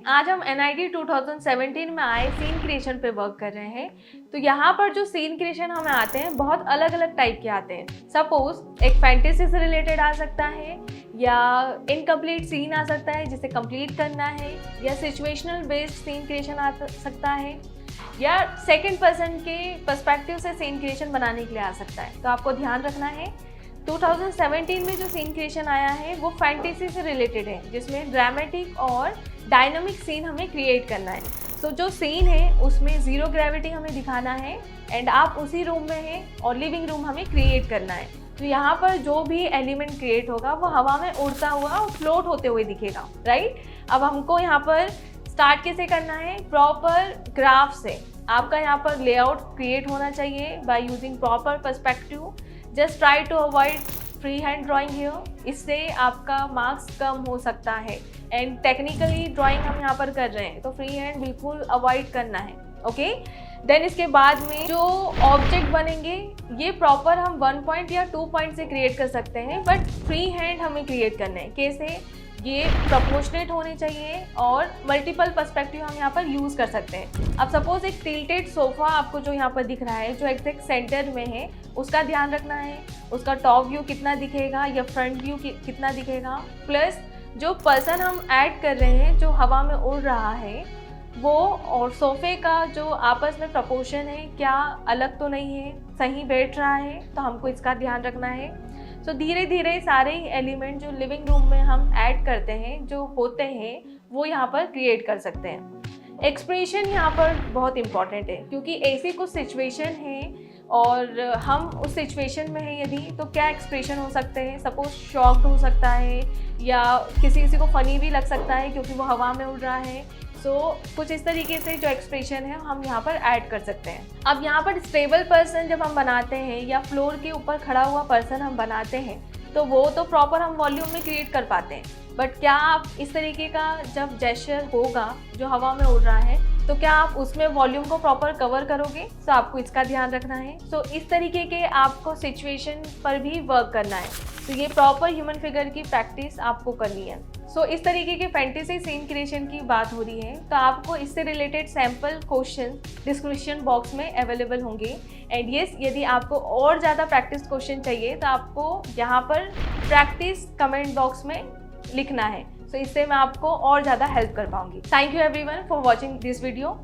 आज हम NID 2017 में आए सीन क्रिएशन पे वर्क कर रहे हैं। तो यहाँ पर जो सीन क्रिएशन हमें आते हैं बहुत अलग अलग टाइप के आते हैं। सपोज एक फैंटेसी से रिलेटेड आ सकता है, या इनकम्प्लीट सीन आ सकता है जिसे कंप्लीट करना है, या सिचुएशनल बेस्ड सीन क्रिएशन आ सकता है, या सेकंड पर्सन के पर्सपेक्टिव से सीन क्रिएशन बनाने के लिए आ सकता है। तो आपको ध्यान रखना है 2017 में जो सीन क्रिएशन आया है वो फैंटेसी से रिलेटेड है, जिसमें ड्रामेटिक और डायनामिक सीन हमें क्रिएट करना है। तो जो सीन है उसमें ज़ीरो ग्रेविटी हमें दिखाना है एंड आप उसी रूम में हैं और लिविंग रूम हमें क्रिएट करना है। तो यहाँ पर जो भी एलिमेंट क्रिएट होगा वो हवा में उड़ता हुआ और फ्लोट होते हुए दिखेगा, राइट। अब हमको यहाँ पर स्टार्ट कैसे करना है, प्रॉपर ग्राफ से। आपका यहाँ पर लेआउट क्रिएट होना चाहिए by using proper perspective. Just try to avoid free hand drawing here, इससे आपका मार्क्स कम हो सकता है। एंड टेक्निकली ड्राइंग हम यहाँ पर कर रहे हैं तो फ्री हैंड बिल्कुल अवॉइड करना है, ओके। देन इसके बाद में जो ऑब्जेक्ट बनेंगे ये प्रॉपर हम 1 पॉइंट या 2 पॉइंट से क्रिएट कर सकते हैं, बट फ्री हैंड हमें क्रिएट करना है। कैसे, ये प्रपोर्शनेट होने चाहिए और मल्टीपल पर्सपेक्टिव हम यहाँ पर यूज़ कर सकते हैं। अब सपोज एक टिल्टेड सोफ़ा आपको जो यहाँ पर दिख रहा है, जो एग्जैक्ट सेंटर में है, उसका ध्यान रखना है। उसका टॉप व्यू कितना दिखेगा या फ्रंट व्यू कितना दिखेगा, प्लस जो पर्सन हम ऐड कर रहे हैं जो हवा में उड़ रहा है वो और सोफ़े का जो आपस में प्रपोर्शन है क्या अलग तो नहीं है, सही बैठ रहा है, तो हमको इसका ध्यान रखना है। तो धीरे धीरे सारे एलिमेंट जो लिविंग रूम में हम ऐड करते हैं, जो होते हैं, वो यहाँ पर क्रिएट कर सकते हैं। एक्सप्रेशन यहाँ पर बहुत इम्पॉर्टेंट है, क्योंकि ऐसी कुछ सिचुएशन है और हम उस सिचुएशन में हैं यदि, तो क्या एक्सप्रेशन हो सकते हैं। सपोज शॉक्ड हो सकता है, या किसी को फ़नी भी लग सकता है क्योंकि वो हवा में उड़ रहा है। सो कुछ इस तरीके से जो एक्सप्रेशन है हम यहाँ पर ऐड कर सकते हैं। अब यहाँ पर स्टेबल पर्सन जब हम बनाते हैं या फ्लोर के ऊपर खड़ा हुआ पर्सन हम बनाते हैं, तो वो तो प्रॉपर हम वॉल्यूम में क्रिएट कर पाते हैं, बट क्या आप इस तरीके का जब जेस्चर होगा जो हवा में उड़ रहा है, तो क्या आप उसमें वॉल्यूम को प्रॉपर कवर करोगे। तो आपको इसका ध्यान रखना है। तो इस तरीके के आपको सिचुएशन पर भी वर्क करना है। तो ये प्रॉपर ह्यूमन फिगर की प्रैक्टिस आपको करनी है। सो इस तरीके के फैंटेसी सीन क्रिएशन की बात हो रही है, तो आपको इससे related sample question description box में अवेलेबल होंगे। एंड यस, यदि आपको और ज़्यादा प्रैक्टिस क्वेश्चन चाहिए तो आपको यहाँ पर प्रैक्टिस कमेंट बॉक्स में लिखना है। सो इससे मैं आपको और ज़्यादा हेल्प कर पाऊंगी। Thank you everyone for watching this video.